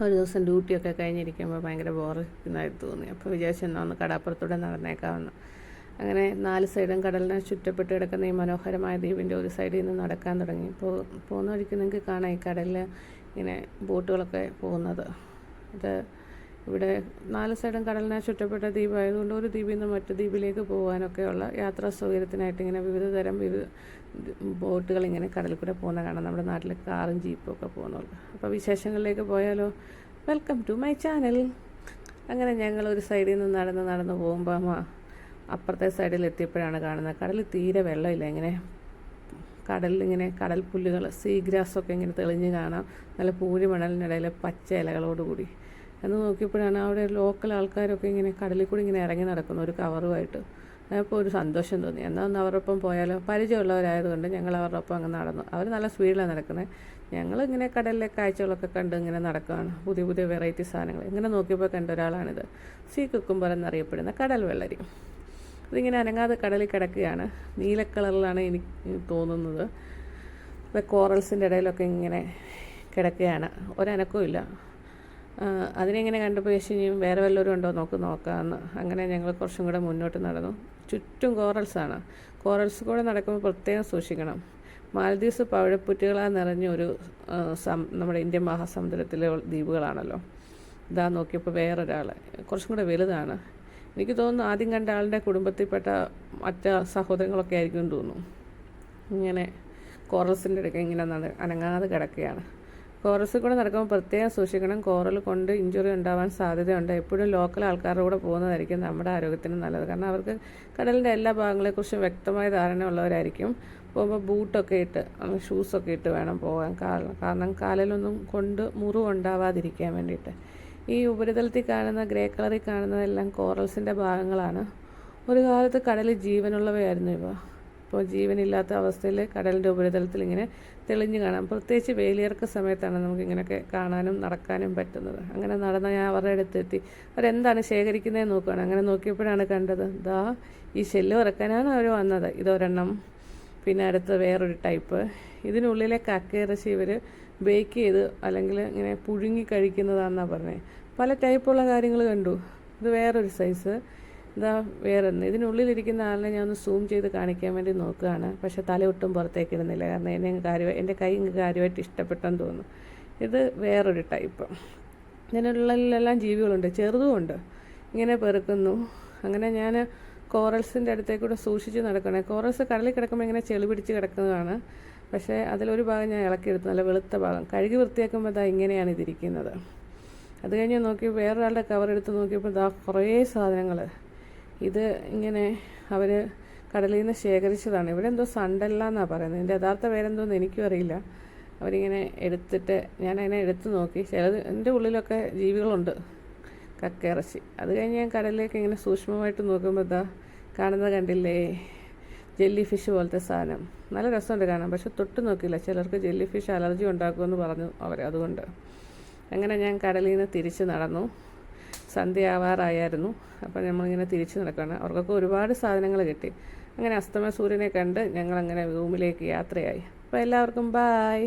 ഒരു ദിവസം ഡ്യൂട്ടിയൊക്കെ കഴിഞ്ഞിരിക്കുമ്പോൾ ഭയങ്കര ബോറിനായിട്ട് തോന്നി. അപ്പോൾ വിചാരിച്ചു എന്നാൽ ഒന്ന് കടാപ്പുറത്തൂടെ നടന്നേക്കാമെന്ന്. അങ്ങനെ 4 സൈഡും കടലിനെ ചുറ്റപ്പെട്ട് കിടക്കുന്ന ഈ മനോഹരമായ ദ്വീപിൻ്റെ ഒരു സൈഡിൽ നിന്ന് നടക്കാൻ തുടങ്ങി. പോകുന്ന വഴിക്ക് നിങ്ങൾക്ക് കാണാം ഈ കടലിൽ ഇങ്ങനെ ബോട്ടുകളൊക്കെ പോകുന്നത്. ഇത് ഇവിടെ 4 സൈഡും കടലിനെ ചുറ്റപ്പെട്ട ദ്വീപായതുകൊണ്ട് ഒരു ദ്വീപിൽ നിന്ന് മറ്റു ദ്വീപിലേക്ക് പോകാനൊക്കെയുള്ള യാത്രാ സൗകര്യത്തിനായിട്ട് ഇങ്ങനെ വിവിധ തരം ബോട്ടുകൾ ഇങ്ങനെ കടലിൽ കൂടെ പോകുന്ന കാണാം. നമ്മുടെ നാട്ടിൽ കാറും ജീപ്പും ഒക്കെ പോകുന്നുള്ളൂ. അപ്പോൾ വിശേഷങ്ങളിലേക്ക് പോയാലോ? Welcome to my channel. അങ്ങനെ ഞങ്ങളൊരു സൈഡിൽ നിന്ന് നടന്ന് പോകുമ്പോൾ അപ്പുറത്തെ സൈഡിൽ എത്തിയപ്പോഴാണ് കാണുന്നത് കടലിൽ തീരെ വെള്ളമില്ല. ഇങ്ങനെ കടലിലിങ്ങനെ കടൽ പുല്ലുകൾ ഗ്രാസൊക്കെ ഇങ്ങനെ തെളിഞ്ഞ് കാണാം. നല്ല പൂഴിമണലിനിടയിൽ പച്ച ഇലകളോടുകൂടി. എന്ന് നോക്കിയപ്പോഴാണ് അവിടെ ലോക്കൽ ആൾക്കാരൊക്കെ ഇങ്ങനെ കടലിൽ കൂടി ഇങ്ങനെ ഇറങ്ങി നടക്കുന്നു ഒരു കവറുമായിട്ട്. അപ്പോൾ ഒരു സന്തോഷം തോന്നി. എന്നാൽ ഒന്ന് അവരുടെ ഒപ്പം പോയാലോ? പരിചയമുള്ളവരായതുകൊണ്ട് ഞങ്ങൾ അവരുടെ ഒപ്പം അങ്ങ് നടന്നു. അവർ നല്ല സ്പീഡിലാണ് നടക്കുന്നത്. ഞങ്ങളിങ്ങനെ കടലിലെ കാഴ്ചകളൊക്കെ കണ്ട് ഇങ്ങനെ നടക്കുകയാണ്. പുതിയ പുതിയ വെറൈറ്റി സാധനങ്ങൾ ഇങ്ങനെ നോക്കിയപ്പോൾ കണ്ട ഒരാളാണിത്. സീ കുക്കുംബർ എന്നറിയപ്പെടുന്ന കടൽ വെള്ളരി. ഇതിങ്ങനെ അനങ്ങാതെ കടലിൽ കിടക്കുകയാണ്. നീല കളറിലാണ് എനിക്ക് തോന്നുന്നത്. ഇപ്പോൾ കോറൽസിൻ്റെ ഇടയിലൊക്കെ ഇങ്ങനെ കിടക്കുകയാണ്. ഒരനക്കവും ഇല്ല. അതിനെങ്ങനെ കണ്ടപ്പോൾ യേശുനിയും വേറെ വല്ലവരും ഉണ്ടോ നോക്കാമെന്ന്. അങ്ങനെ ഞങ്ങൾ കുറച്ചും കൂടെ മുന്നോട്ട് നടന്നു. ചുറ്റും കോറൽസാണ്. കോറൽസ് കൂടെ നടക്കുമ്പോൾ പ്രത്യേകം സൂക്ഷിക്കണം. മാലദ്വീപ്സ് പവിഴപ്പുറ്റുകളാൽ നിറഞ്ഞൊരു നമ്മുടെ ഇന്ത്യൻ മഹാസമുദ്രത്തിലെ ദ്വീപുകളാണല്ലോ. ഇതാ നോക്കിയപ്പോൾ വേറൊരാൾ കുറച്ചും കൂടെ വലുതാണ്. എനിക്ക് തോന്നുന്നു ആദ്യം കണ്ട ആളുടെ കുടുംബത്തിൽപ്പെട്ട മറ്റ് സഹോദരങ്ങളൊക്കെ ആയിരിക്കും തോന്നുന്നു. ഇങ്ങനെ കോറൽസിൻ്റെ ഇടയ്ക്ക് ഇങ്ങനെ അനങ്ങാതെ കിടക്കുകയാണ്. കോറൽസിൽ കൂടെ നടക്കുമ്പോൾ പ്രത്യേകം സൂക്ഷിക്കണം. കോറൽ കൊണ്ട് ഇഞ്ചുറി ഉണ്ടാവാൻ സാധ്യതയുണ്ട്. എപ്പോഴും ലോക്കൽ ആൾക്കാരുടെ കൂടെ പോകുന്നതായിരിക്കും നമ്മുടെ ആരോഗ്യത്തിന് നല്ലത്. കാരണം അവർക്ക് കടലിൻ്റെ എല്ലാ ഭാഗങ്ങളെക്കുറിച്ചും വ്യക്തമായ ധാരണ ഉള്ളവരായിരിക്കും. പോകുമ്പോൾ ബൂട്ടൊക്കെ ഇട്ട് ഷൂസൊക്കെ ഇട്ട് വേണം പോകാൻ. കാരണം കാലിലൊന്നും കൊണ്ട് മുറിവുണ്ടാവാതിരിക്കാൻ വേണ്ടിയിട്ട്. ഈ ഉപരിതലത്തിൽ കാണുന്ന ഗ്രേ കളറിൽ കാണുന്നതെല്ലാം കോറൽസിൻ്റെ ഭാഗങ്ങളാണ്. ഒരു കാലത്ത് കടലിൽ ജീവനുള്ളവയായിരുന്നു ഇവ. ഇപ്പോൾ ജീവനില്ലാത്ത അവസ്ഥയിൽ കടലിൻ്റെ ഉപരിതലത്തിൽ ഇങ്ങനെ തെളിഞ്ഞ് കാണാം. പ്രത്യേകിച്ച് വേലിയിറക്ക സമയത്താണ് നമുക്കിങ്ങനെയൊക്കെ കാണാനും നടക്കാനും പറ്റുന്നത്. അങ്ങനെ നടന്ന ഞാൻ അവരുടെ അടുത്തെത്തി. അവരെന്താണ് ശേഖരിക്കുന്നതെന്ന് നോക്കുകയാണ്. അങ്ങനെ നോക്കിയപ്പോഴാണ് കണ്ടത് ഈ ഷെല്ല് ഇറക്കാനാണ് അവർ വന്നത്. ഇതൊരെണ്ണം. പിന്നെ അടുത്ത് വേറൊരു ടൈപ്പ്. ഇതിനുള്ളിലെ കക്കയിറച്ചി ഇവർ ബേക്ക് ചെയ്ത് അല്ലെങ്കിൽ ഇങ്ങനെ പുഴുങ്ങി കഴിക്കുന്നതാണെന്നാണ് പറഞ്ഞത്. പല ടൈപ്പുള്ള കാര്യങ്ങൾ കണ്ടു. ഇത് വേറൊരു സൈസ്. വേറൊന്ന്. ഇതിനുള്ളിലിരിക്കുന്ന ആളിനെ ഞാൻ ഒന്ന് സൂം ചെയ്ത് കാണിക്കാൻ വേണ്ടി നോക്കുകയാണ്. പക്ഷെ തലയൊട്ടും പുറത്തേക്ക് ഇടുന്നില്ല. കാരണം എൻ്റെ കൈ കാര്യമായിട്ട് ഇഷ്ടപ്പെട്ടെന്ന് തോന്നുന്നു. ഇത് വേറൊരു ടൈപ്പ്. ഇതിനുള്ളിലെല്ലാം ജീവികളുണ്ട്, ചെറുതുമുണ്ട്. ഇങ്ങനെ പെറുക്കുന്നു. അങ്ങനെ ഞാൻ കോറൽസിൻ്റെ അടുത്തേക്കൂടെ സൂക്ഷിച്ച് നടക്കണേ. കോറൽസ് കടലിൽ കിടക്കുമ്പോൾ ഇങ്ങനെ ചെളി പിടിച്ച് കിടക്കുന്നതാണ്. പക്ഷേ അതിലൊരു ഭാഗം ഞാൻ ഇളക്കിയെടുത്തു, നല്ല വെളുത്ത ഭാഗം. കഴുകി വൃത്തിയാക്കുമ്പോൾ ഇങ്ങനെയാണ് ഇതിരിക്കുന്നത്. അത് കഴിഞ്ഞ് നോക്കി വേറൊരാളുടെ കവറെടുത്ത് നോക്കിയപ്പോൾ കുറേ സാധനങ്ങൾ. ഇത് ഇങ്ങനെ അവർ കടലിൽ നിന്ന് ശേഖരിച്ചതാണ്. ഇവിടെ എന്തോ സണ്ടല്ല എന്നാണ് പറയുന്നത്. ഇതിൻ്റെ യഥാർത്ഥ പേരെന്തോന്ന് എനിക്കും അറിയില്ല. അവരിങ്ങനെ എടുത്തിട്ട് ഞാൻ അതിനെ എടുത്ത് നോക്കി. എൻ്റെ ഉള്ളിലൊക്കെ ജീവികളുണ്ട്, കക്കയിറച്ചി. അത് കഴിഞ്ഞ് ഞാൻ കടലിലേക്ക് ഇങ്ങനെ സൂക്ഷ്മമായിട്ട് നോക്കുമ്പോൾ കാണുന്നത് കണ്ടില്ലേ, ജെല്ലി ഫിഷ് പോലത്തെ സാധനം. നല്ല രസമുണ്ട് കാണാൻ. പക്ഷെ തൊട്ട് നോക്കിയില്ല. ചിലർക്ക് ജെല്ലി ഫിഷ് അലർജി ഉണ്ടാക്കുമെന്ന് പറഞ്ഞു അവർ. അതുകൊണ്ട് അങ്ങനെ ഞാൻ കടലിൽ നിന്ന് തിരിച്ച് നടന്നു. സന്ധ്യ ആവാറായിരുന്നു. അപ്പോൾ നമ്മളിങ്ങനെ തിരിച്ച് നടക്കുകയാണ്. അവർക്കൊക്കെ ഒരുപാട് സാധനങ്ങൾ കിട്ടി. അങ്ങനെ അസ്തമയ സൂര്യനെ കണ്ട് ഞങ്ങളങ്ങനെ റൂമിലേക്ക് യാത്രയായി. അപ്പോൾ എല്ലാവർക്കും ബായ്.